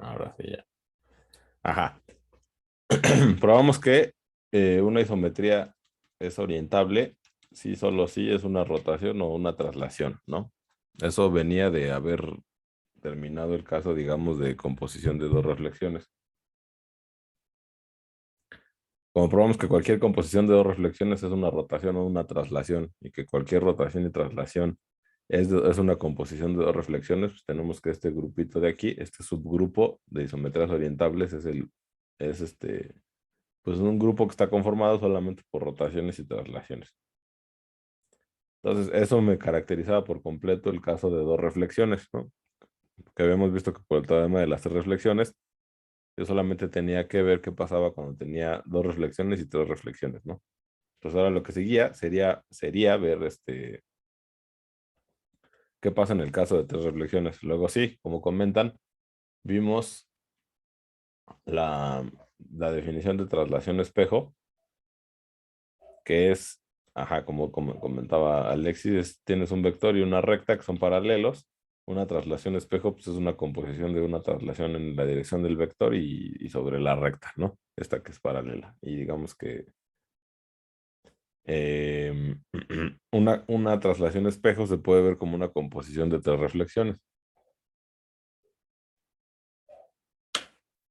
Ahora sí ya. Ajá. Probamos que una isometría es orientable si solo si es una rotación o una traslación, ¿no? Eso venía de haber terminado el caso, digamos, de composición de dos reflexiones. Como probamos que cualquier composición de dos reflexiones es una rotación o una traslación, y que cualquier rotación y traslación es una composición de dos reflexiones, pues tenemos que este grupito de aquí, este subgrupo de isometrías orientables es pues un grupo que está conformado solamente por rotaciones y traslaciones. Entonces, eso me caracterizaba por completo el caso de dos reflexiones, ¿no? Que habíamos visto que por el teorema de las tres reflexiones, yo solamente tenía que ver qué pasaba cuando tenía dos reflexiones y tres reflexiones, ¿no? Entonces ahora lo que seguía sería ver qué pasa en el caso de tres reflexiones. Luego sí, como comentan, vimos la, la definición de traslación espejo, que es, ajá, como comentaba Alexis, tienes un vector y una recta que son paralelos. Una traslación espejo pues, es una composición de una traslación en la dirección del vector y sobre la recta, ¿no? Esta que es paralela. Y digamos que eh, una traslación espejo se puede ver como una composición de tres reflexiones.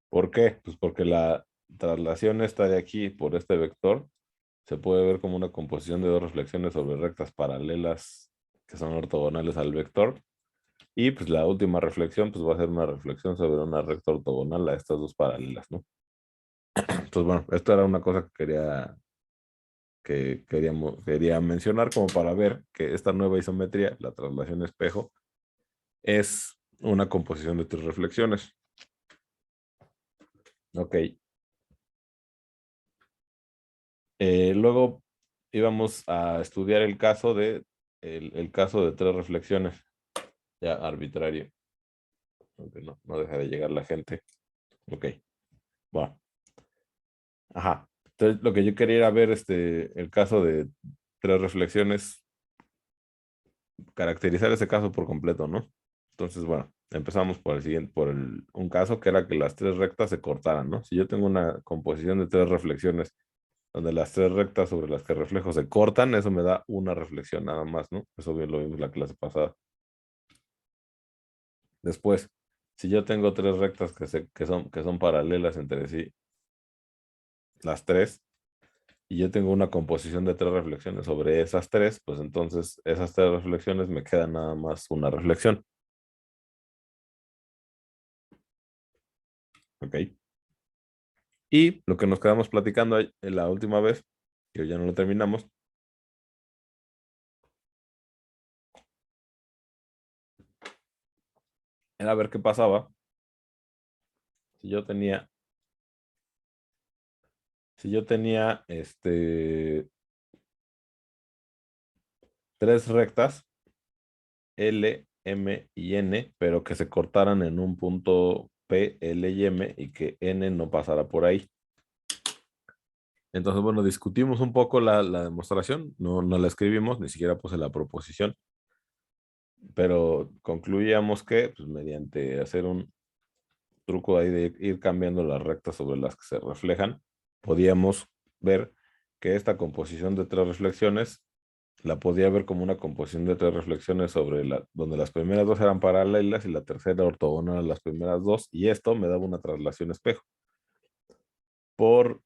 ¿Por qué? Pues porque la traslación esta de aquí por este vector se puede ver como una composición de dos reflexiones sobre rectas paralelas que son ortogonales al vector. Y pues la última reflexión pues va a ser una reflexión sobre una recta ortogonal a estas dos paralelas, ¿no? Entonces, bueno, esto era una cosa que quería mencionar como para ver que esta nueva isometría, la traslación espejo, es una composición de tres reflexiones. Ok. Luego íbamos a estudiar el caso de tres reflexiones, ya arbitrario, aunque no deja de llegar la gente. Ok, bueno, ajá. Entonces, lo que yo quería era ver el caso de tres reflexiones, caracterizar ese caso por completo, ¿no? Entonces, bueno, empezamos por el siguiente, un caso que era que las tres rectas se cortaran, ¿no? Si yo tengo una composición de tres reflexiones donde las tres rectas sobre las que reflejo se cortan, eso me da una reflexión nada más, ¿no? Eso bien lo vimos en la clase pasada. Después, si yo tengo tres rectas que son paralelas entre sí, las tres, y yo tengo una composición de tres reflexiones sobre esas tres, pues entonces esas tres reflexiones me quedan nada más una reflexión. ¿Ok? Y lo que nos quedamos platicando en la última vez, que ya no lo terminamos, era ver qué pasaba si yo tenía, tres rectas L, M y N, pero que se cortaran en un punto P, L y M y que N no pasara por ahí. Entonces, bueno, discutimos un poco la demostración, no la escribimos, ni siquiera puse la proposición, pero concluíamos que pues, mediante hacer un truco ahí de ir cambiando las rectas sobre las que se reflejan, podíamos ver que esta composición de tres reflexiones la podía ver como una composición de tres reflexiones donde las primeras dos eran paralelas y la tercera ortogonal a las primeras dos, y esto me daba una traslación espejo, por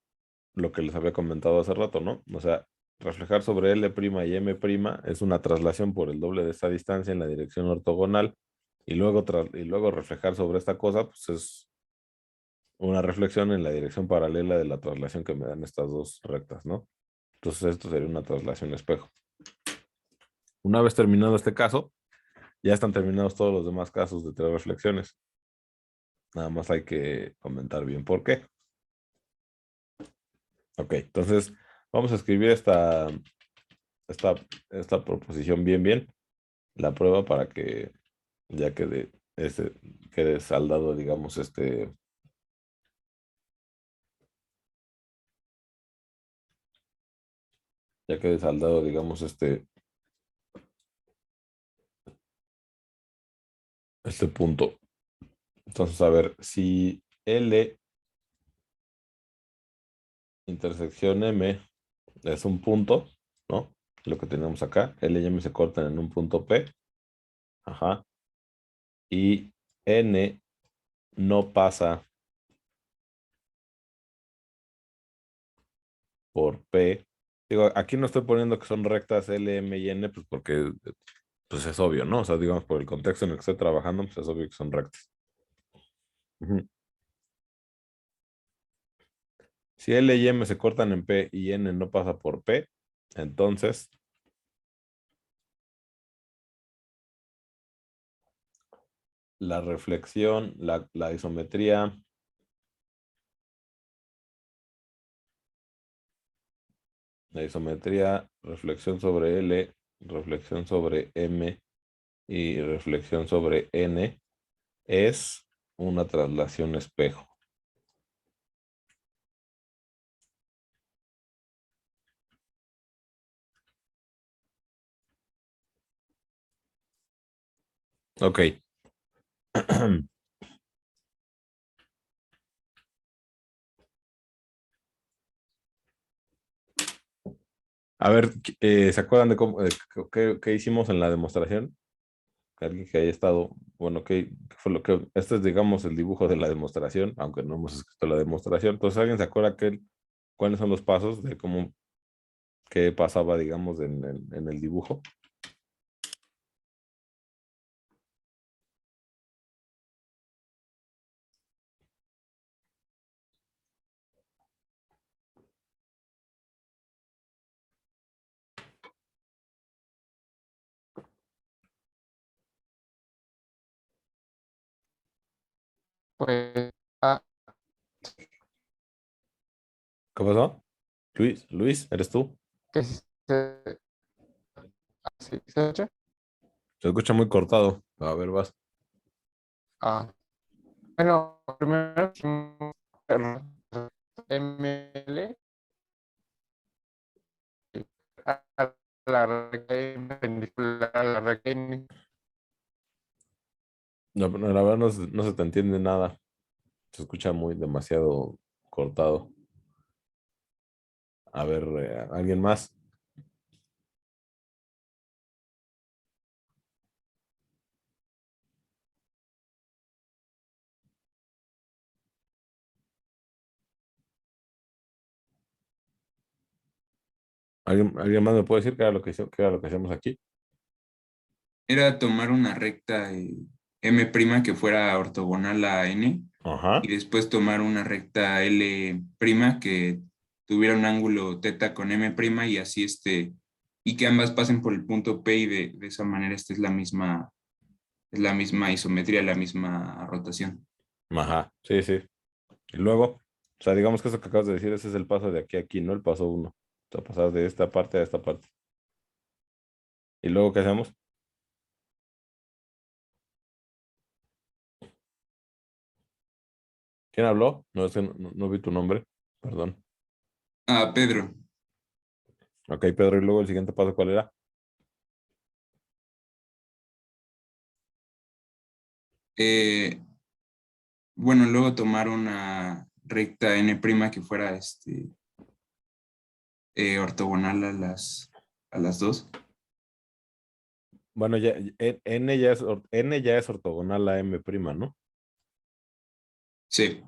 lo que les había comentado hace rato, ¿no? O sea, reflejar sobre L' y M' es una traslación por el doble de esta distancia en la dirección ortogonal, y luego reflejar sobre esta cosa, pues es una reflexión en la dirección paralela de la traslación que me dan estas dos rectas, ¿no? Entonces esto sería una traslación espejo. Una vez terminado este caso, ya están terminados todos los demás casos de tres reflexiones. Nada más hay que comentar bien por qué. Ok, entonces vamos a escribir esta, esta proposición bien, la prueba para que ya quede saldado, digamos, ya quede saldado, digamos, este punto. Entonces, a ver, si L intersección M es un punto, ¿no? Lo que tenemos acá, L y M se cortan en un punto P, ajá, y N no pasa por P. Digo, aquí no estoy poniendo que son rectas L, M y N, pues porque pues es obvio, ¿no? O sea, digamos, por el contexto en el que estoy trabajando, pues es obvio que son rectas. Ujú. Si L y M se cortan en P y N no pasa por P, entonces la reflexión, la isometría, reflexión sobre L, reflexión sobre M y reflexión sobre N es una traslación espejo. Ok. A ver, ¿se acuerdan de cómo, qué hicimos en la demostración? Alguien que haya estado, bueno, ¿qué fue lo que, este es, digamos, el dibujo de la demostración, aunque no hemos escrito la demostración. Entonces, ¿alguien se acuerda cuáles son los pasos de cómo, qué pasaba, digamos, en el dibujo? Pues, ah, ¿Qué pasó? Luis, ¿eres tú? que sí se escucha. Se escucha muy cortado. A ver, vas. Ah, bueno, primero hicimos ML a la recta perpendicular a la recta N. No, pero la verdad no se te entiende nada. Se escucha muy demasiado cortado. A ver, ¿alguien más? ¿Alguien más me puede decir qué era lo que, qué era lo que hacemos aquí? Era tomar una recta M' que fuera ortogonal a N y Ajá. después tomar una recta L' que tuviera un ángulo teta con M' y así y que ambas pasen por el punto P y de esa manera esta es la misma isometría, la misma rotación. Ajá. Sí, sí. Y luego, o sea, digamos que eso que acabas de decir, ese es el paso de aquí a aquí, ¿no? El paso uno. O sea, pasar de esta parte a esta parte. ¿Y luego qué hacemos? ¿Quién habló? No, no vi tu nombre. Perdón. Ah, Pedro, Ok, Pedro, y luego el siguiente paso, ¿cuál era? eh, bueno, luego tomar una recta N' que fuera ortogonal a las dos. Bueno, ya, N ya es ortogonal a M prima, ¿no? Sí,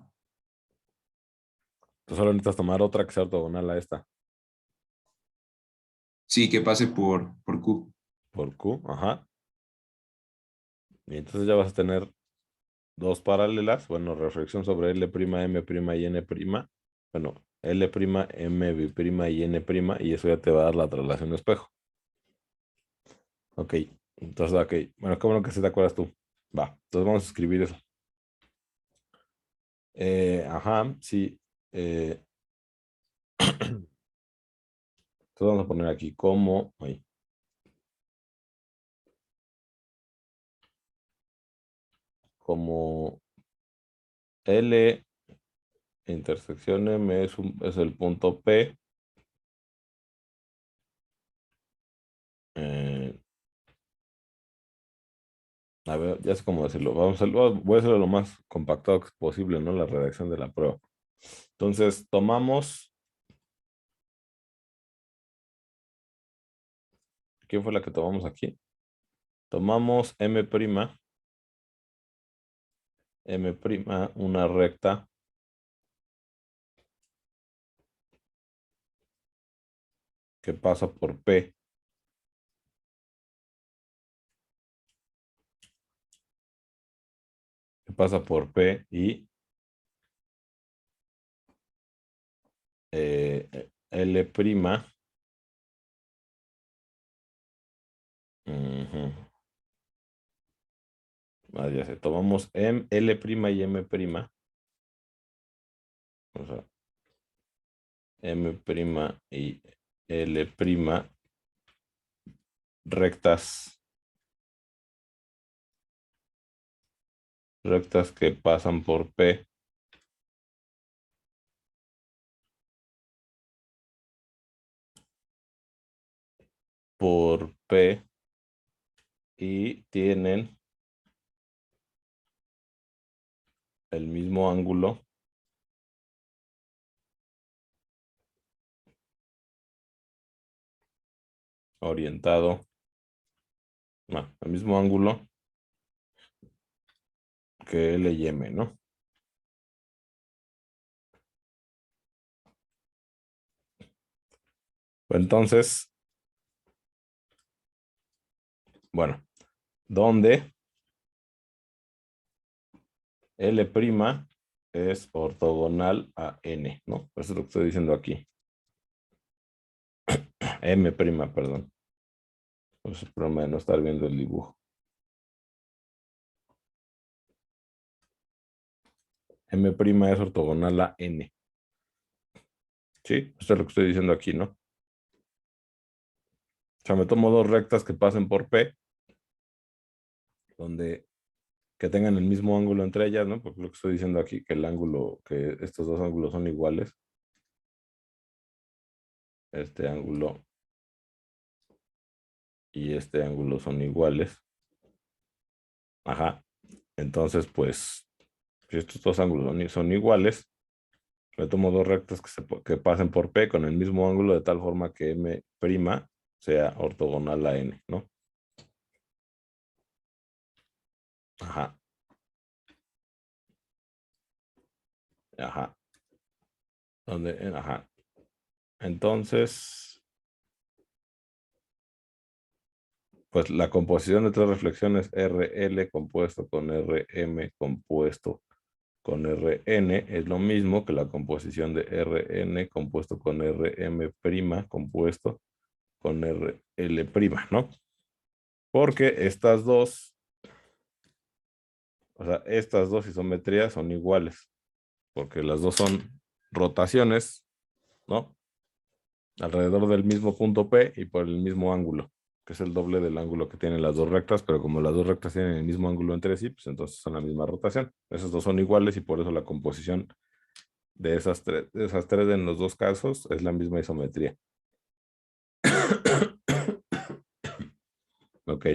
Tú solo necesitas tomar otra que sea ortogonal a esta. sí, que pase por Q. Por Q, ajá. Y entonces ya vas a tener dos paralelas. Bueno, reflexión sobre L prima, M prima y N prima. Bueno, L prima, M prima y N prima. Y eso ya te va a dar la traslación espejo. Ok. Entonces, ok. Bueno, qué bueno que sí te acuerdas tú. Va. Entonces vamos a escribir eso. Ajá, sí. Eh, entonces vamos a poner aquí como, ay, como L intersección M es el punto P. eh, A ver, ya sé cómo decirlo. Voy a hacerlo lo más compactado que posible, ¿no? La redacción de la prueba. Entonces, tomamos. ¿Quién fue la que tomamos aquí? Tomamos M', una recta que pasa por P. Que pasa por P y L'. Ujú. Ah, ya sé, tomamos L' y M'. O sea, M' y L', rectas, rectas que pasan por P, y tienen el mismo ángulo orientado, no, el mismo ángulo que L y M, ¿no? Entonces, bueno, donde L' es ortogonal a N, ¿no? Eso es lo que estoy diciendo aquí. M', perdón. Pues el problema de no estar viendo el dibujo. M' es ortogonal a N. Sí, esto es lo que estoy diciendo aquí, ¿no? O sea, me tomo dos rectas que pasen por P, donde que tengan el mismo ángulo entre ellas, ¿no? Porque lo que estoy diciendo aquí, que el ángulo, que estos dos ángulos son iguales. Este ángulo y este ángulo son iguales. Ajá. Entonces, pues, si estos dos ángulos son iguales, le tomo dos rectas que pasen por P con el mismo ángulo de tal forma que M' sea ortogonal a N, ¿no? Ajá. Ajá. Ajá. Entonces, pues la composición de tres reflexiones RL compuesto con RM compuesto con Rn es lo mismo que la composición de Rn compuesto con Rm' compuesto con RL', ¿no? Porque o sea, estas dos isometrías son iguales, porque las dos son rotaciones, ¿no? Alrededor del mismo punto P y por el mismo ángulo, que es el doble del ángulo que tienen las dos rectas, pero como las dos rectas tienen el mismo ángulo entre sí, pues entonces son la misma rotación. Esas dos son iguales y por eso la composición de esas tres en los dos casos es la misma isometría. Ok.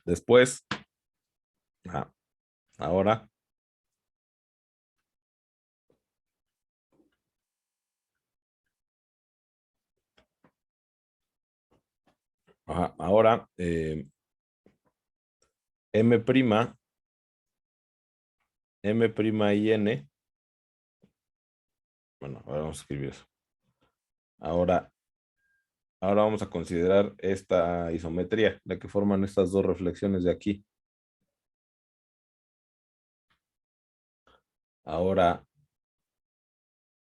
Después, ahora, ahora M', M' y N. Bueno, ahora vamos a escribir eso. Ahora vamos a considerar esta isometría, la que forman estas dos reflexiones de aquí. Ahora,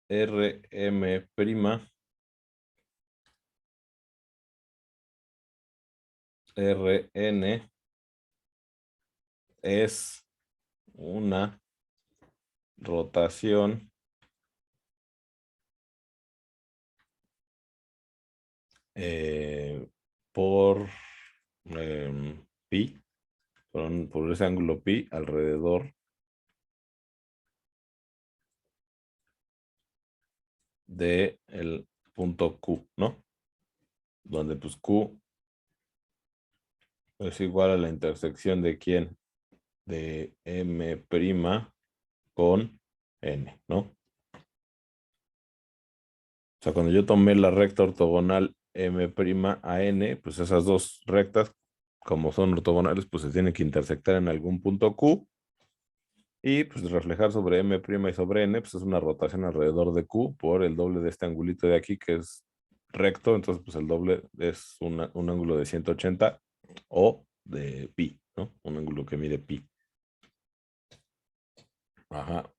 Rm', Rn es una rotación por pi, por ese ángulo pi alrededor de el punto Q, ¿no? Donde pues Q es igual a la intersección de quién, de M' con N, ¿no? O sea, cuando yo tomé la recta ortogonal M' a N, pues esas dos rectas, como son ortogonales, pues se tienen que intersectar en algún punto Q. Y pues reflejar sobre M' y sobre N, pues es una rotación alrededor de Q por el doble de este angulito de aquí, que es recto. Entonces, pues el doble es un ángulo de 180 o de pi, ¿no? Un ángulo que mide pi. Ajá.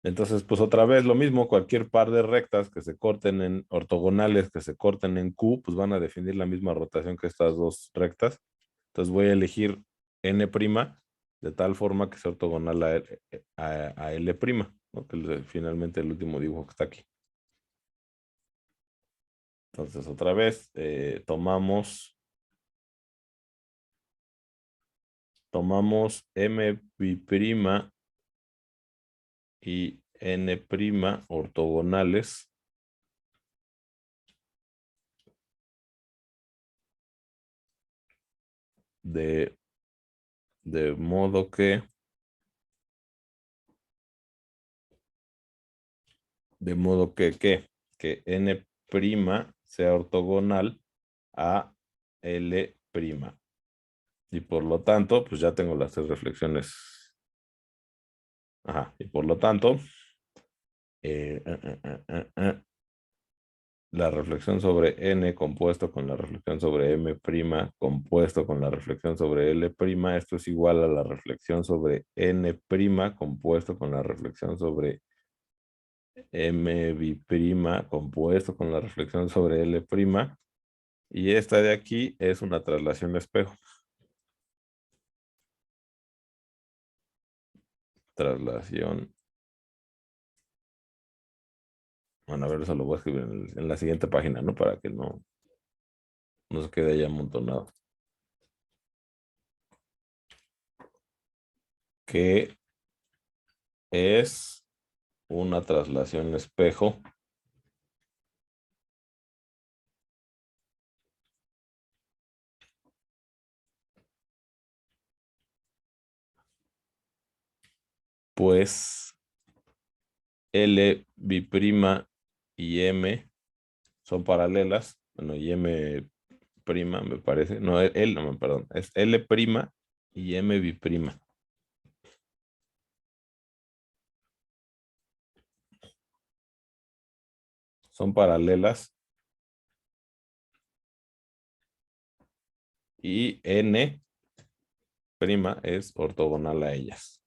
Entonces, pues otra vez lo mismo, cualquier par de rectas que se corten en ortogonales, que se corten en Q, pues van a definir la misma rotación que estas dos rectas. Entonces voy a elegir N' de tal forma que sea ortogonal a L', ¿no? Que es finalmente el último dibujo que está aquí. Entonces otra vez tomamos M' y N' ortogonales de modo que que N' sea ortogonal a L'. Y por lo tanto, pues ya tengo las tres reflexiones. Ajá. Y por lo tanto, eh, eh, eh, eh, eh, eh, la reflexión sobre N compuesto con la reflexión sobre M' compuesto con la reflexión sobre L', esto es igual a la reflexión sobre N' compuesto con la reflexión sobre M' compuesto con la reflexión sobre L', y esta de aquí es una traslación espejo. Traslación. Bueno, a ver, eso lo voy a escribir en la siguiente página, ¿no? Para que no se quede ahí amontonado. Que es una traslación espejo pues L' y M son paralelas. Bueno, y M' me parece. No, no, perdón. Es L' y M biprima. Son paralelas. Y N' es ortogonal a ellas.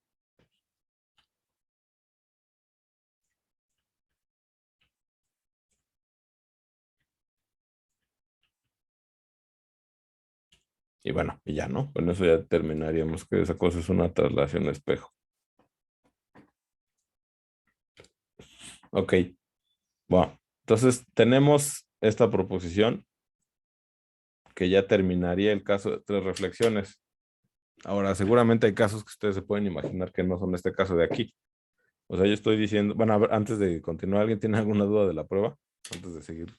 Y bueno, y ya, ¿no? Con eso ya terminaríamos que esa cosa es una traslación espejo. Ok. Bueno, entonces tenemos esta proposición que ya terminaría el caso de tres reflexiones. Ahora, seguramente hay casos que ustedes se pueden imaginar que no son este caso de aquí. O sea, yo estoy diciendo, bueno, a ver, antes de continuar, ¿alguien tiene alguna duda de la prueba? Antes de seguir,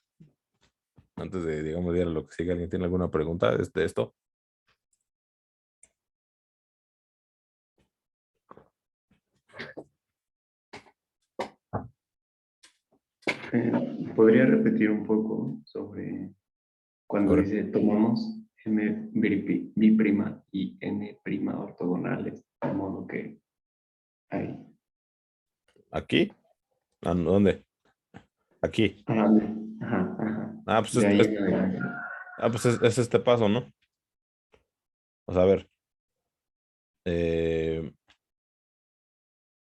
antes de, digamos, ir a lo que sigue, ¿alguien tiene alguna pregunta de esto? ¿Podría repetir un poco sobre cuando Sobre dice tomamos M biprima y N prima ortogonales, de modo que hay. aquí, ¿dónde? Aquí. Ajá, ajá, ajá. Ah, pues De ahí en adelante. es este paso, ¿no? O sea, a ver. eh,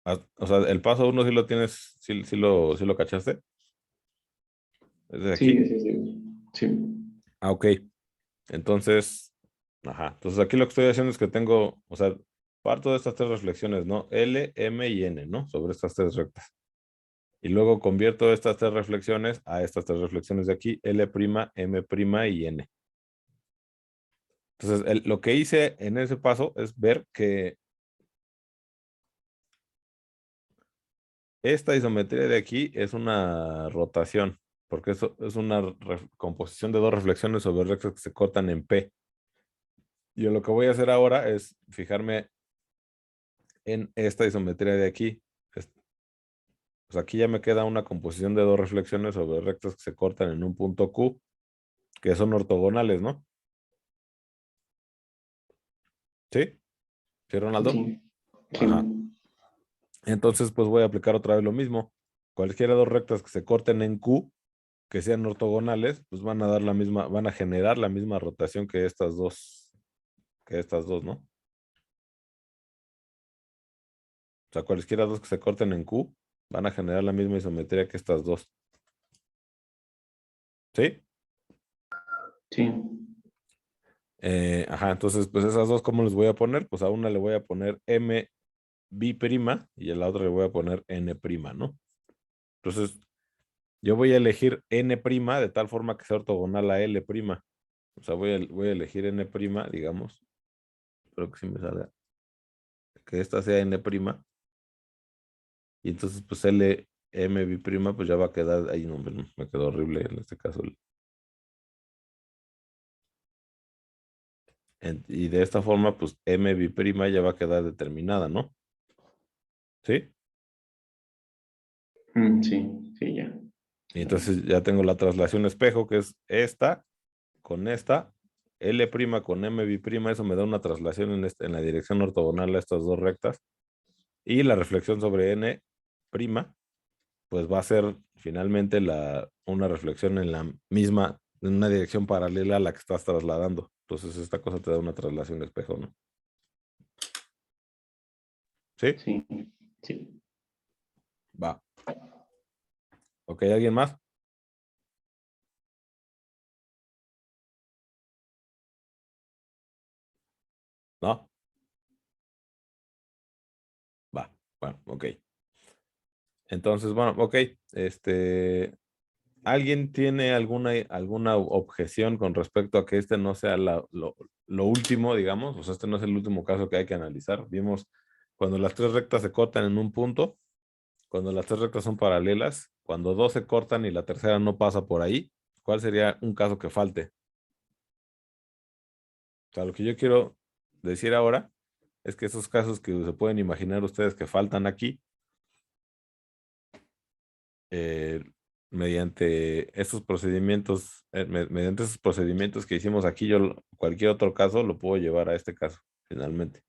o sea, el paso uno sí lo tienes, sí lo cachaste. ¿Es de Sí, aquí? sí, sí. Sí. Ah, ok. Entonces, ajá. Entonces aquí lo que estoy haciendo es que tengo, o sea, parto de estas tres reflexiones, ¿no? L, M y N, ¿no? Sobre estas tres rectas. Y luego convierto estas tres reflexiones a estas tres reflexiones de aquí, L', M' y N. Entonces, lo que hice en ese paso es ver que esta isometría de aquí es una rotación. porque eso es una composición de dos reflexiones sobre rectas que se cortan en P. Yo lo que voy a hacer ahora es fijarme en esta isometría de aquí. Pues aquí ya me queda una composición de dos reflexiones sobre rectas que se cortan en un punto Q, que son ortogonales, ¿no? ¿Sí? ¿Sí, Ronaldo? Sí, sí. Ajá. Entonces, pues voy a aplicar otra vez lo mismo. Cualquiera de dos rectas que se corten en Q, que sean ortogonales, pues van a dar la misma, van a generar la misma rotación que estas dos, ¿no? O sea, cualquiera dos que se corten en Q, van a generar la misma isometría que estas dos. ¿Sí? Sí. Ajá, entonces, pues esas dos, ¿cómo les voy a poner? Pues a una le voy a poner M B' y a la otra le voy a poner N', ¿no? Entonces, yo voy a elegir N' de tal forma que sea ortogonal a L'. O sea, voy a elegir N', digamos. Espero que sí me salga. Que esta sea N'. Y entonces, pues L, M, B', pues ya va a quedar. Ahí no, me quedó horrible en este caso. Y de esta forma, pues M, B' ya va a quedar determinada, ¿no? ¿Sí? Sí, sí, ya. Y entonces ya tengo la traslación espejo, que es esta con esta, L' con M, B', eso me da una traslación en la dirección ortogonal a estas dos rectas. Y la reflexión sobre N', pues va a ser finalmente una reflexión en la misma, en una dirección paralela a la que estás trasladando. Entonces esta cosa te da una traslación espejo, ¿no? ¿Sí? Sí, sí. Va. ¿Ok? ¿Alguien más? ¿No? Va. Bueno, ok. Entonces, bueno, ok. ¿Alguien tiene alguna objeción con respecto a que este no sea lo último, digamos? O sea, este no es el último caso que hay que analizar. Vimos cuando las tres rectas se cortan en un punto, cuando las tres rectas son paralelas, cuando dos se cortan y la tercera no pasa por ahí. ¿Cuál sería un caso que falte? O sea, lo que yo quiero decir ahora es que esos casos que se pueden imaginar ustedes que faltan aquí, eh, mediante esos procedimientos, mediante esos procedimientos que hicimos aquí, yo cualquier otro caso lo puedo llevar a este caso, finalmente.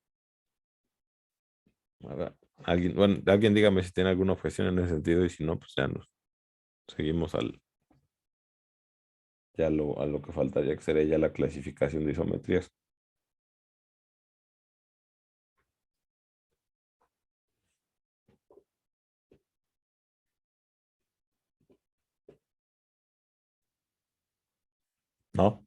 A ver, alguien dígame si tiene alguna objeción en ese sentido y si no, pues ya nos seguimos a lo que faltaría, que sería ya la clasificación de isometrías. ¿No?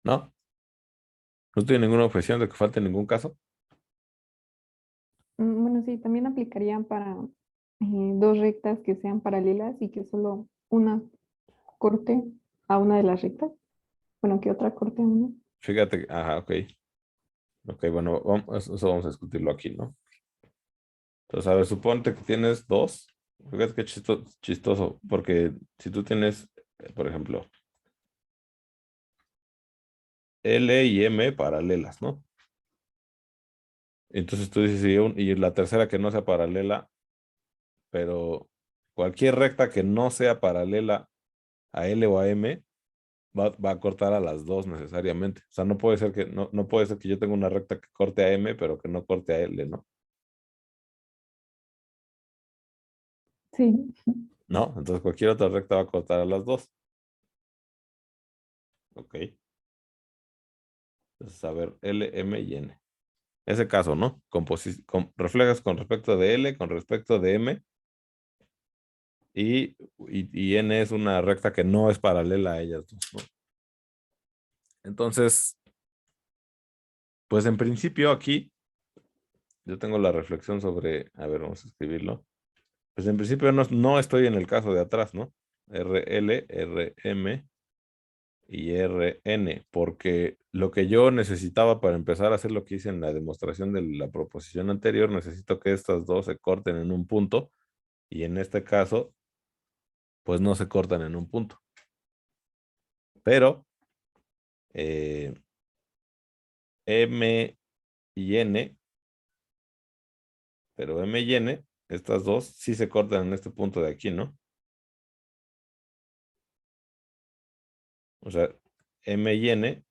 ¿No? ¿No tiene ninguna objeción de que falte ningún caso? Bueno, sí, también aplicarían para dos rectas que sean paralelas y que solo una corte a una de las rectas. Bueno, que otra corte a una. Fíjate, ajá, ok. Ok, bueno, eso vamos a discutirlo aquí, ¿no? Entonces, a ver, suponte que tienes dos. Fíjate qué chistoso, porque si tú tienes, por ejemplo, L y M paralelas, ¿no? Entonces tú dices, y la tercera que no sea paralela, pero cualquier recta que no sea paralela a L o a M va a cortar a las dos necesariamente. O sea, no puede ser que yo tenga una recta que corte a M, pero que no corte a L, ¿no? Sí, ¿No? Entonces cualquier otra recta va a cortar a las dos. Ok. Entonces, a ver, L, M y N. Ese caso, ¿no? Reflejas con respecto de L, con respecto de M, y N es una recta que no es paralela a ellas dos, ¿no? Entonces, pues en principio aquí, yo tengo la reflexión sobre, a ver, vamos a escribirlo. Pues en principio no estoy en el caso de atrás, ¿no? RL, RM y Rn, porque lo que yo necesitaba para empezar a hacer lo que hice en la demostración de la proposición anterior, necesito que estas dos se corten en un punto, y en este caso, pues no se cortan en un punto. Pero M y N, pero M y N, estas dos sí se cortan en este punto de aquí, ¿no? O sea, M y N,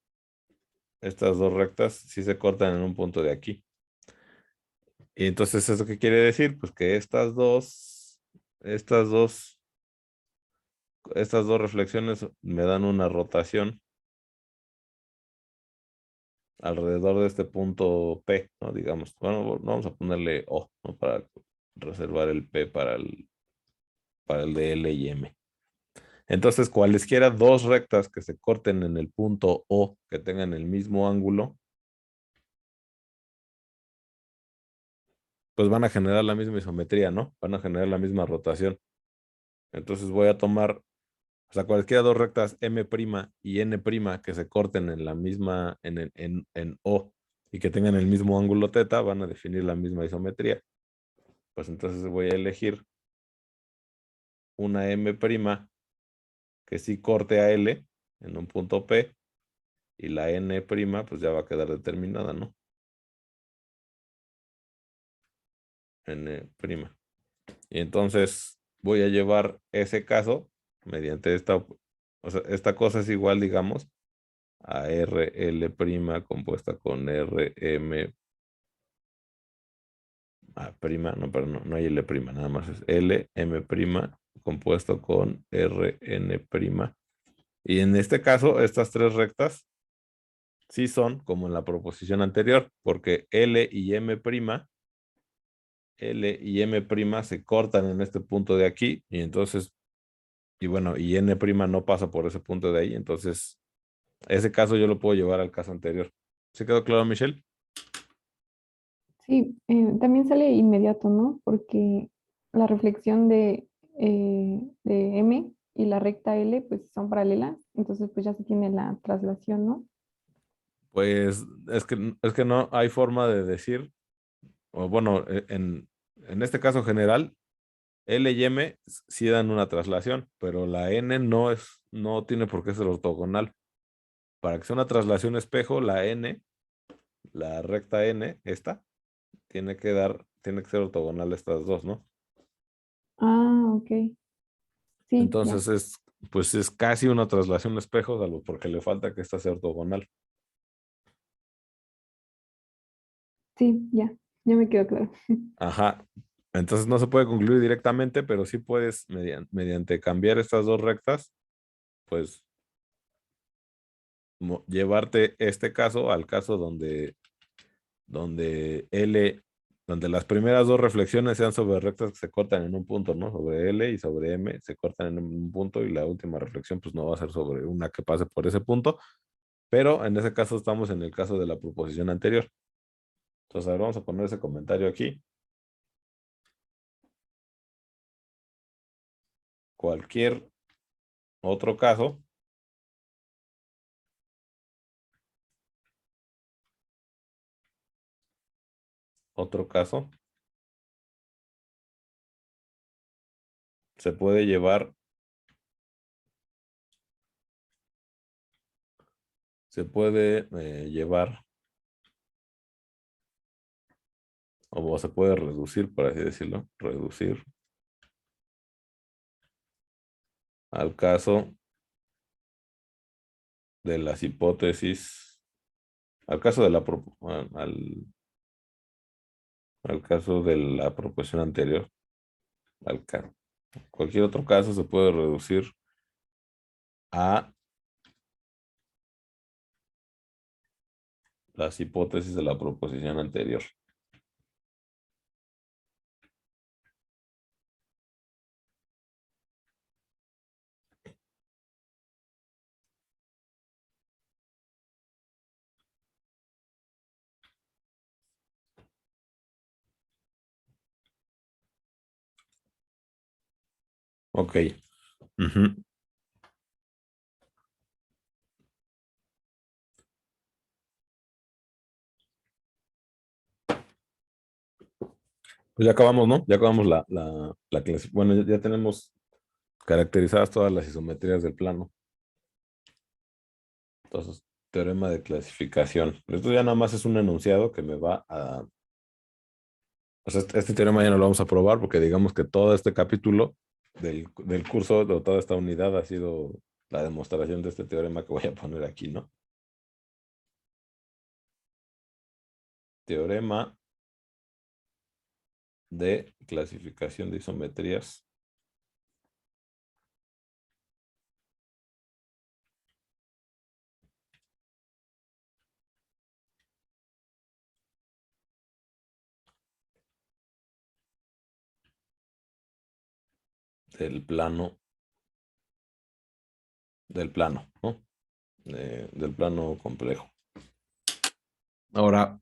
estas dos rectas sí se cortan en un punto de aquí. Y entonces, ¿eso qué quiere decir? Pues que estas dos, estas dos reflexiones me dan una rotación alrededor de este punto P, ¿no? Digamos, bueno, vamos a ponerle O, ¿no? Para reservar el P para el de L y M. Entonces, cualesquiera dos rectas que se corten en el punto O, que tengan el mismo ángulo, pues van a generar la misma isometría, ¿no? Van a generar la misma rotación. Entonces voy a tomar, o sea, cualesquiera dos rectas M' y N' que se corten en la misma, en O, y que tengan el mismo ángulo teta, van a definir la misma isometría. Pues entonces voy a elegir una M' que sí corte a L en un punto P, y la N', pues ya va a quedar determinada, ¿no? N'. Y entonces voy a llevar ese caso mediante esta, o sea, esta cosa es igual, digamos, a RL' compuesta con RM no, pero no hay L', nada más es LM' compuesto con RN'. Y en este caso, estas tres rectas sí son como en la proposición anterior, porque L y M' se cortan en este punto de aquí, y entonces, y bueno, y N' no pasa por ese punto de ahí, entonces ese caso yo lo puedo llevar al caso anterior. ¿Se quedó claro, Michelle? Sí, también sale inmediato, ¿no? Porque la reflexión de M y la recta L pues son paralelas, entonces pues ya se tiene la traslación, ¿no? Pues es que no hay forma de decir, o bueno, en este caso general, L y M sí dan una traslación, pero la N no tiene por qué ser ortogonal. Para que sea una traslación espejo, la N, la recta N, esta, tiene que ser ortogonal a estas dos, ¿no? Ah, ok. Sí, ya. Entonces pues es casi una traslación espejo, salvo porque le falta que esta sea ortogonal. Sí, ya. Ya me quedó claro. Ajá. Entonces no se puede concluir directamente, pero sí puedes, mediante cambiar estas dos rectas, pues llevarte este caso al caso donde L, donde las primeras dos reflexiones sean sobre rectas que se cortan en un punto, ¿no? Sobre L y sobre M se cortan en un punto, y la última reflexión pues no va a ser sobre una que pase por ese punto, pero en ese caso estamos en el caso de la proposición anterior. Entonces, a ver, vamos a poner ese comentario aquí. Cualquier otro caso se puede llevar, llevar, o se puede reducir, por así decirlo, reducir al caso de las hipótesis, al caso de al caso de la proposición anterior, cualquier otro caso se puede reducir a las hipótesis de la proposición anterior. Ok. Ujú. Pues ya acabamos, ¿no? Ya acabamos la clase. Bueno, ya tenemos caracterizadas todas las isometrías del plano. Entonces, teorema de clasificación. Esto ya nada más es un enunciado que me va a... O sea, este teorema ya no lo vamos a probar porque digamos que todo este capítulo del curso, o toda esta unidad ha sido la demostración de este teorema que voy a poner aquí, ¿no? Teorema de clasificación de isometrías del plano, ¿no? Del plano complejo. Ahora,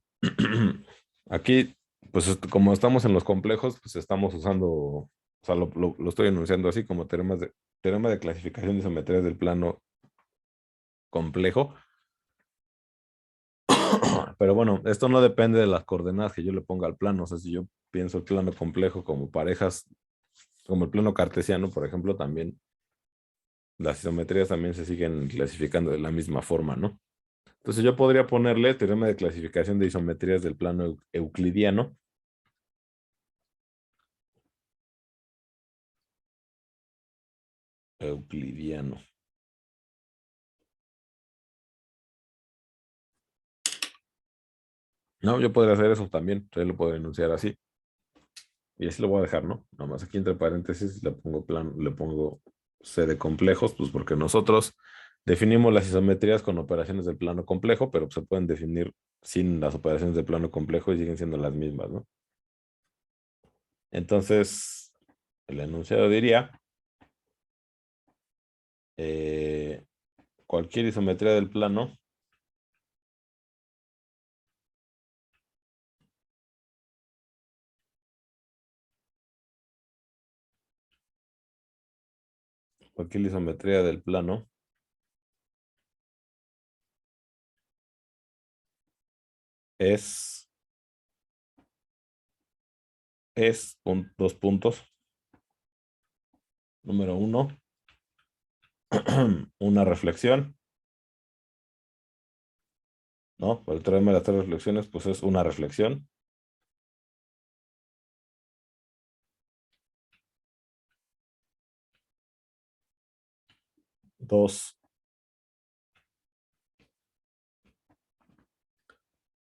aquí, pues como estamos en los complejos, pues estamos usando, o sea, lo estoy enunciando así como teorema de clasificación de isometrías del plano complejo. Pero bueno, esto no depende de las coordenadas que yo le ponga al plano. O sea, si yo pienso el plano complejo como parejas, como el plano cartesiano, por ejemplo, también las isometrías también se siguen clasificando de la misma forma, ¿no? Entonces yo podría ponerle teorema de clasificación de isometrías del plano euclidiano. Euclidiano. No, yo podría hacer eso también. Entonces lo puedo enunciar así. Y así lo voy a dejar, ¿no? Nada más aquí entre paréntesis le pongo C de complejos, pues porque nosotros definimos las isometrías con operaciones del plano complejo, pero se pueden definir sin las operaciones del plano complejo y siguen siendo las mismas, ¿no? Entonces, el enunciado diría, eh, cualquier isometría del plano cualquier isometría del plano es, dos puntos. Número uno, una reflexión, ¿no? Por el teorema de las tres reflexiones, pues es una reflexión. Dos,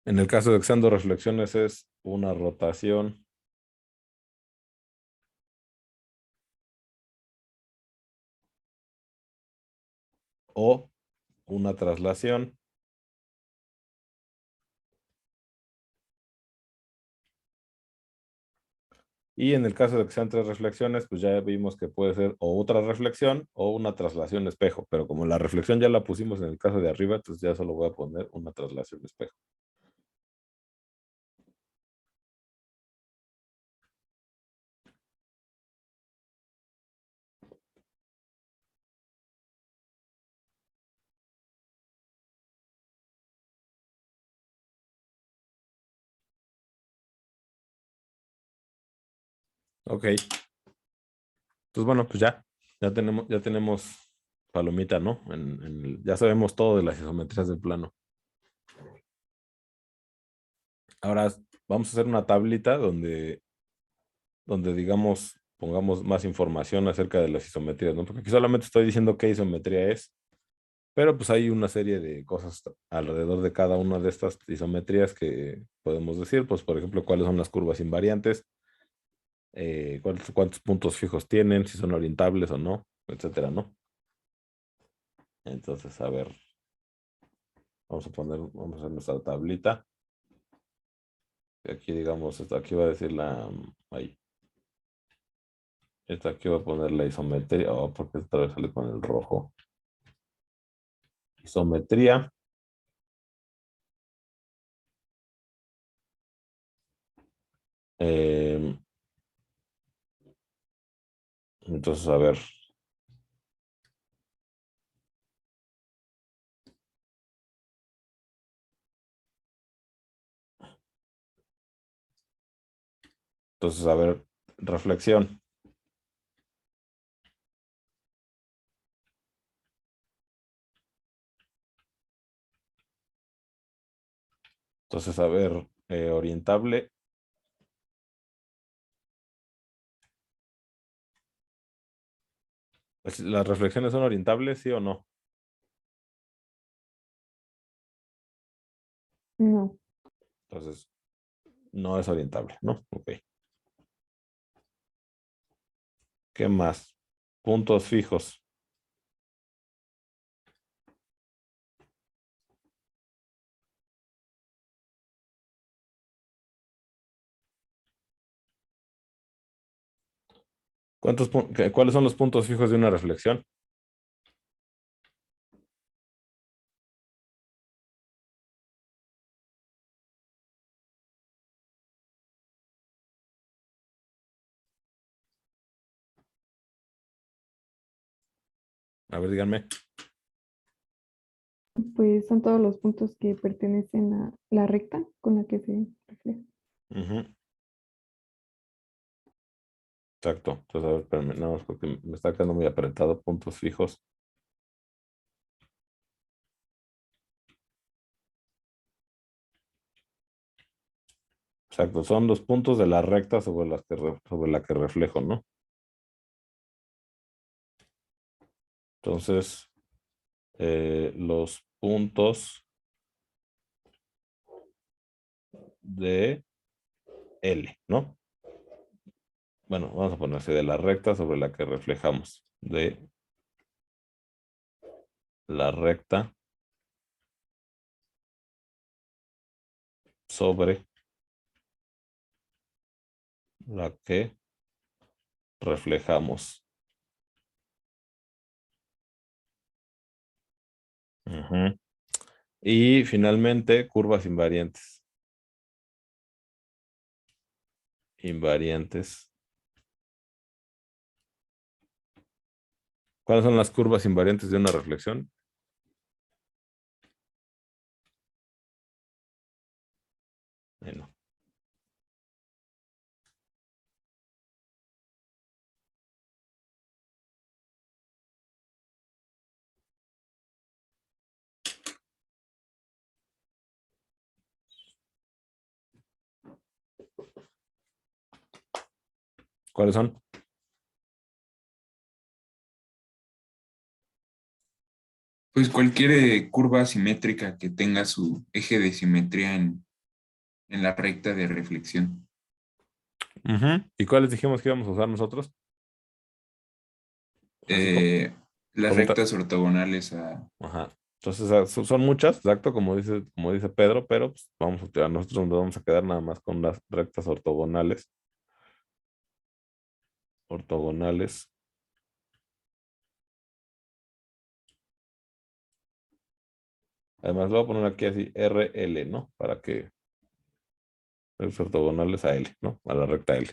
en el caso de que sean dos reflexiones es una rotación o una traslación. Y en el caso de que sean tres reflexiones, pues ya vimos que puede ser o otra reflexión o una traslación espejo. Pero como la reflexión ya la pusimos en el caso de arriba, entonces ya solo voy a poner una traslación espejo. Ok. Entonces, bueno, pues ya tenemos palomita, ¿no? Ya sabemos todo de las isometrías del plano. Ahora vamos a hacer una tablita donde digamos, pongamos más información acerca de las isometrías, ¿no? Porque aquí solamente estoy diciendo qué isometría es, pero pues hay una serie de cosas alrededor de cada una de estas isometrías que podemos decir, pues por ejemplo, cuáles son las curvas invariantes, cuántos puntos fijos tienen, si son orientables o no, etcétera, ¿no? Entonces, a ver, vamos a hacer nuestra tablita. Aquí, digamos, aquí va a decir ahí. Esta aquí va a poner la isometría, porque esta vez sale con el rojo. Isometría. Eh, entonces, a ver. Entonces, a ver, reflexión. Entonces, a ver, orientable. Pues, ¿las reflexiones son orientables, sí o no? No. Entonces, no es orientable, ¿no? Ok. ¿Qué más? Puntos fijos. ¿Cuáles son los puntos fijos de una reflexión? A ver, díganme. Pues son todos los puntos que pertenecen a la recta con la que se refleja. Ujú. Exacto. Entonces, a ver, espérame, nada más porque me está quedando muy apretado. Puntos fijos. Exacto, son los puntos de la recta sobre la que reflejo, ¿no? Entonces, los puntos de L, ¿no? Bueno, vamos a ponerse de la recta sobre la que reflejamos. De la recta sobre la que reflejamos. Ujú. Y finalmente, curvas invariantes. Invariantes. ¿Cuáles son las curvas invariantes de una reflexión? Bueno, ¿cuáles son? Pues cualquier curva simétrica que tenga su eje de simetría en la recta de reflexión. Ujú. ¿Y cuáles dijimos que íbamos a usar nosotros? Así como, Eh, las comenta. rectas ortogonales a... Ajá. Entonces, son muchas, exacto, como dice Pedro, pero pues, nosotros nos vamos a quedar nada más con las rectas ortogonales. Ortogonales. Además, lo voy a poner aquí así, RL, ¿no? Para que es ortogonales a L, ¿no? A la recta L.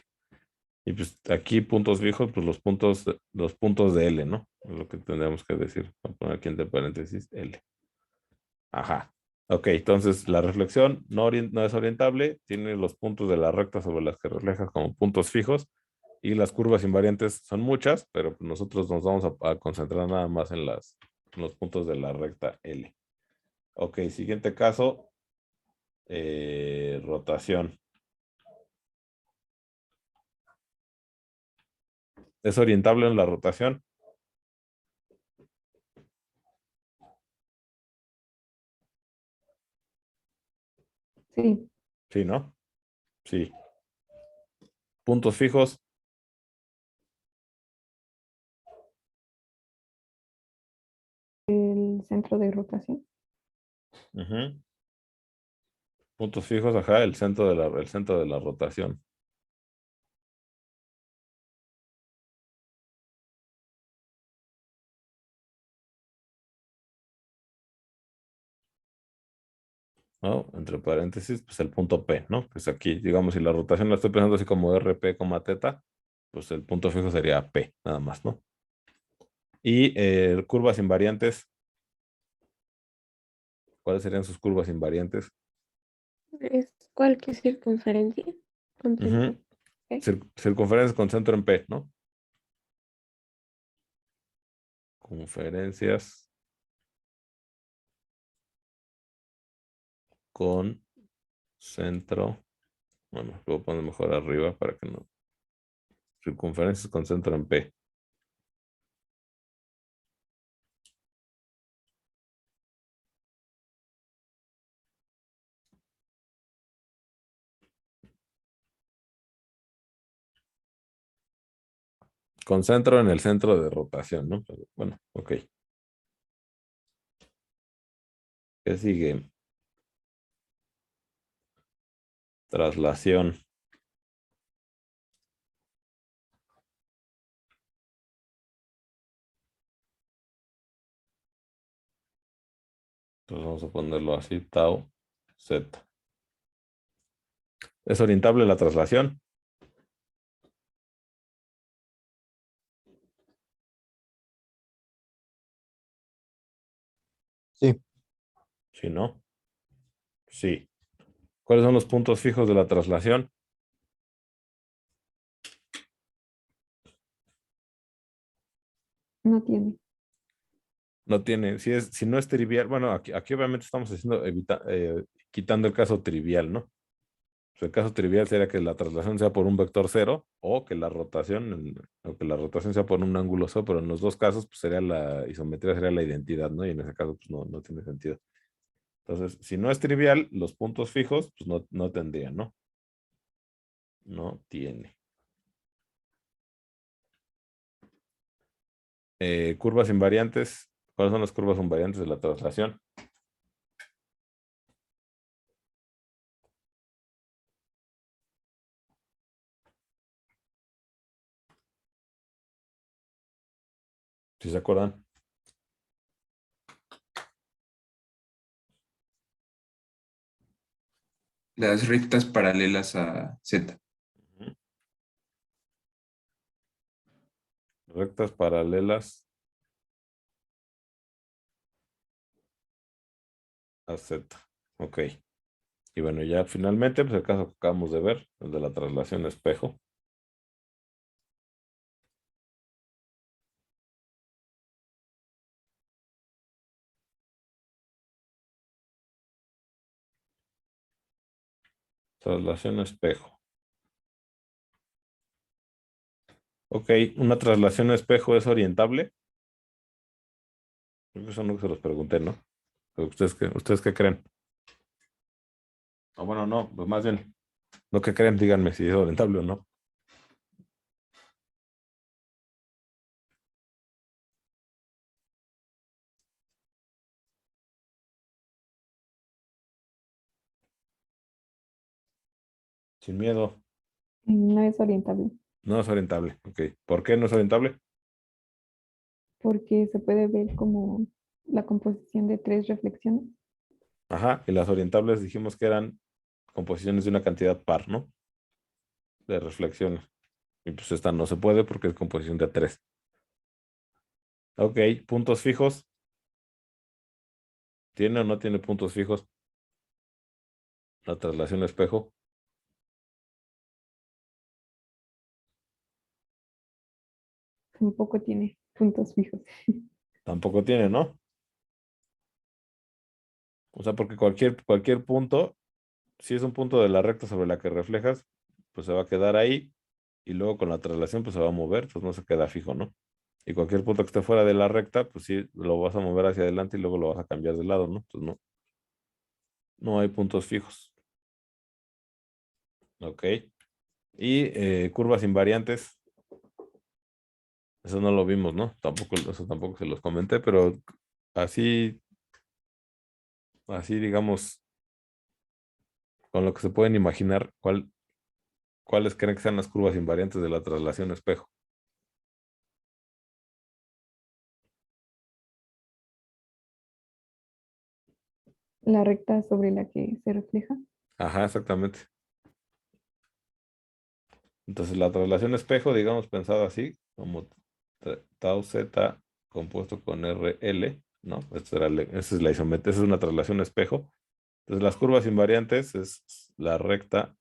Y pues aquí puntos fijos, pues los puntos de L, ¿no? Es lo que tendríamos que decir. Voy a poner aquí entre paréntesis L. Ajá. Ok, entonces la reflexión no es orientable, tiene los puntos de la recta sobre las que refleja como puntos fijos y las curvas invariantes son muchas, pero pues nosotros nos vamos a concentrar nada más en los puntos de la recta L. Ok, siguiente caso, rotación. ¿Es orientable en la rotación? Sí, Sí, ¿no? Sí. Puntos fijos. el centro de rotación. Ujú. Puntos fijos, ajá, el centro de la rotación. ¿No? Entre paréntesis, pues el punto P, ¿no? Pues aquí, digamos, si la rotación la estoy pensando así como RP, teta, pues el punto fijo sería P, nada más, ¿no? Y curvas invariantes, ¿cuáles serían sus curvas invariantes? Es cualquier circunferencia. Ujú. Circunferencias con centro en P, ¿no? Conferencias con centro. Bueno, lo voy a poner mejor arriba para que no. Circunferencias con centro en P. Con centro en el centro de rotación, ¿no? Pero, bueno, ok. ¿Qué sigue? Traslación. Entonces vamos a ponerlo así, tau, z. ¿Es orientable la traslación? Sí. Sí, ¿no? Sí. ¿Cuáles son los puntos fijos de la traslación? No tiene. No tiene. Si no es trivial, bueno, aquí obviamente estamos haciendo, quitando el caso trivial, ¿no? Pues el caso trivial sería que la traslación sea por un vector cero o que la rotación, sea por un ángulo cero, pero en los dos casos, pues sería la isometría, sería la identidad, ¿no? Y en ese caso, pues no tiene sentido. Entonces, si no es trivial, los puntos fijos, pues no tendrían, ¿no? No tiene. Curvas invariantes. ¿Cuáles son las curvas invariantes de la traslación? ¿Si se acuerdan? Las rectas paralelas a Z. Rectas paralelas a Z. Ok. Y bueno, ya finalmente, pues el caso que acabamos de ver, el de la traslación espejo. Traslación espejo. Ok, ¿una traslación espejo es orientable? Creo que eso no se los pregunté, ¿no? Pero ¿ustedes qué creen? O bueno, no, pues más bien, no que creen, díganme si es orientable o no. Sin miedo. No es orientable No es orientable. Ok. ¿Por qué no es orientable? porque se puede ver como la composición de 3 reflexiones. Ajá. Y las orientables dijimos que eran composiciones de una cantidad par, ¿no? De reflexiones. Y pues esta no se puede porque es composición de 3. Ok. Puntos fijos. ¿Tiene o no tiene puntos fijos la traslación espejo? Tampoco tiene puntos fijos. Tampoco tiene, ¿no? O sea, porque cualquier punto, si es un punto de la recta sobre la que reflejas, pues se va a quedar ahí y luego con la traslación pues se va a mover, pues no se queda fijo, ¿no? Y cualquier punto que esté fuera de la recta, pues sí, lo vas a mover hacia adelante y luego lo vas a cambiar de lado, ¿no? Entonces no hay puntos fijos. Ok. Y curvas invariantes. Eso no lo vimos, ¿no? Eso tampoco se los comenté, pero así digamos, con lo que se pueden imaginar, ¿cuáles creen que sean las curvas invariantes de la traslación espejo? La recta sobre la que se refleja. Ajá, exactamente. Entonces la traslación espejo, digamos, pensado así, como tau z compuesto con RL, ¿no? Esa es la isometría, esa es una traslación espejo. Entonces las curvas invariantes es la recta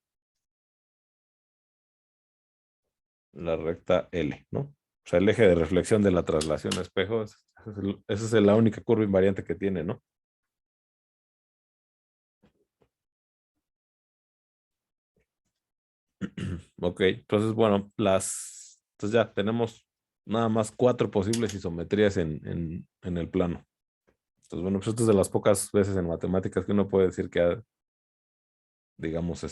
la recta L, ¿no? O sea, el eje de reflexión de la traslación a espejo, esa es la única curva invariante que tiene, ¿no? Ok, entonces, bueno, entonces ya tenemos nada más 4 posibles isometrías en el plano. Entonces, bueno, pues esto es de las pocas veces en matemáticas que uno puede decir que ha, digamos,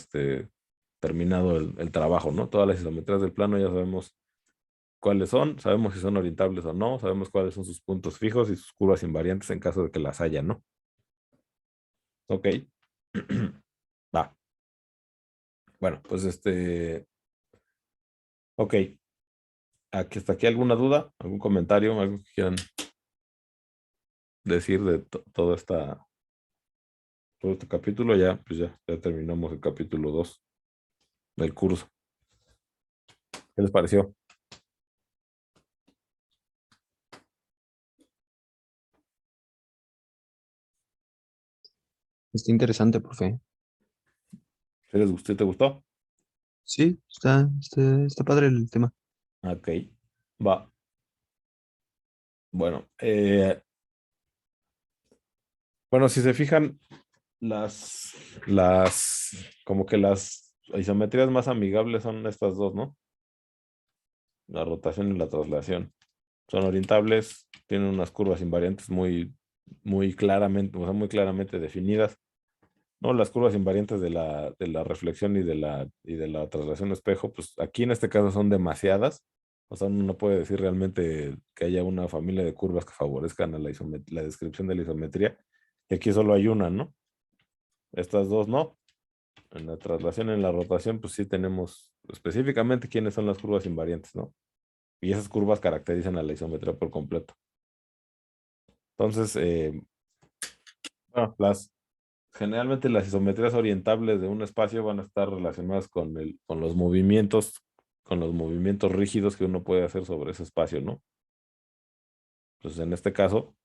terminado el trabajo, ¿no? Todas las isometrías del plano ya sabemos cuáles son, sabemos si son orientables o no, sabemos cuáles son sus puntos fijos y sus curvas invariantes en caso de que las haya, ¿no? Ok. Va. Bueno, pues ok. ¿Hasta aquí alguna duda? ¿Algún comentario? ¿Algo que quieran decir de todo este capítulo? Ya, pues ya terminamos el capítulo 2 del curso. ¿Qué les pareció? Está interesante, profe. ¿Qué les gustó y te gustó? Sí, está padre el tema. Ok. Va. Bueno, bueno, si se fijan, como que las isometrías más amigables son estas dos, ¿no? La rotación y la traslación. Son orientables, tienen unas curvas invariantes muy claramente, o sea, muy claramente definidas. No, las curvas invariantes de la reflexión y de la traslación espejo, pues aquí en este caso son demasiadas. O sea, uno no puede decir realmente que haya una familia de curvas que favorezcan a la descripción de la isometría. Y aquí solo hay una, ¿no? Estas dos no. En la traslación y en la rotación, pues sí tenemos específicamente quiénes son las curvas invariantes, ¿no? Y esas curvas caracterizan a la isometría por completo. Entonces, bueno, generalmente las isometrías orientables de un espacio van a estar relacionadas con los movimientos rígidos que uno puede hacer sobre ese espacio, ¿no? Entonces, en este caso,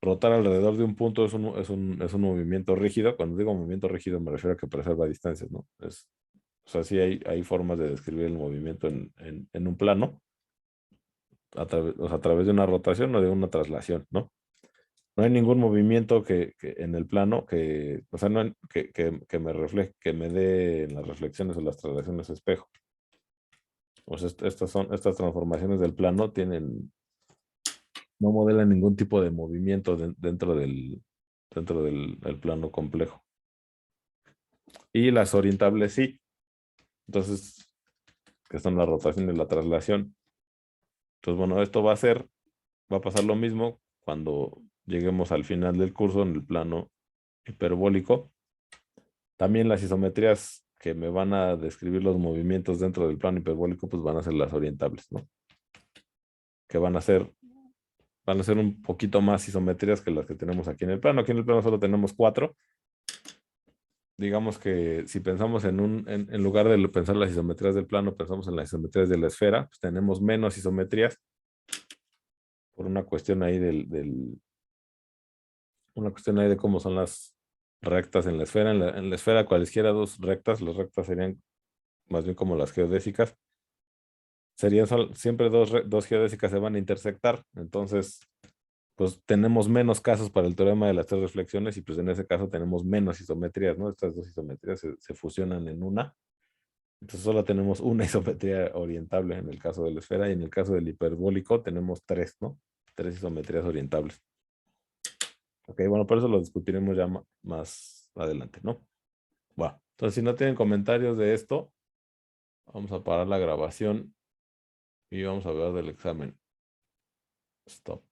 rotar alrededor de un punto es un movimiento rígido. Cuando digo movimiento rígido me refiero a que preserva distancias, ¿no? O sea, sí hay formas de describir el movimiento en un plano, o sea, a través de una rotación o de una traslación, ¿no? No hay ningún movimiento que en el plano o sea, no, que me dé en las reflexiones o las traslaciones espejo. O sea, estas transformaciones del plano no modelan ningún tipo de movimiento dentro del plano complejo. Y las orientables sí. Entonces, que son la rotación y la traslación. Entonces, bueno, esto va a pasar lo mismo cuando lleguemos al final del curso en el plano hiperbólico. También las isometrías que me van a describir los movimientos dentro del plano hiperbólico, pues van a ser las orientables, ¿no? Que van a ser un poquito más isometrías que las que tenemos aquí en el plano. Aquí en el plano solo tenemos 4. Digamos que si pensamos en lugar de pensar las isometrías del plano, pensamos en las isometrías de la esfera, pues tenemos menos isometrías por una cuestión ahí una cuestión ahí de cómo son las rectas en la esfera. En la esfera, cualesquiera dos rectas, las rectas serían más bien como las geodésicas. Serían siempre dos geodésicas se van a intersectar. Entonces, pues tenemos menos casos para el teorema de las 3 reflexiones y pues en ese caso tenemos menos isometrías, ¿no? Estas dos isometrías se fusionan en una. Entonces solo tenemos una isometría orientable en el caso de la esfera y en el caso del hiperbólico tenemos 3, ¿no? 3 isometrías orientables. Ok, bueno, por eso lo discutiremos ya más adelante, ¿no? Bueno, entonces si no tienen comentarios de esto, vamos a parar la grabación y vamos a hablar del examen. Stop.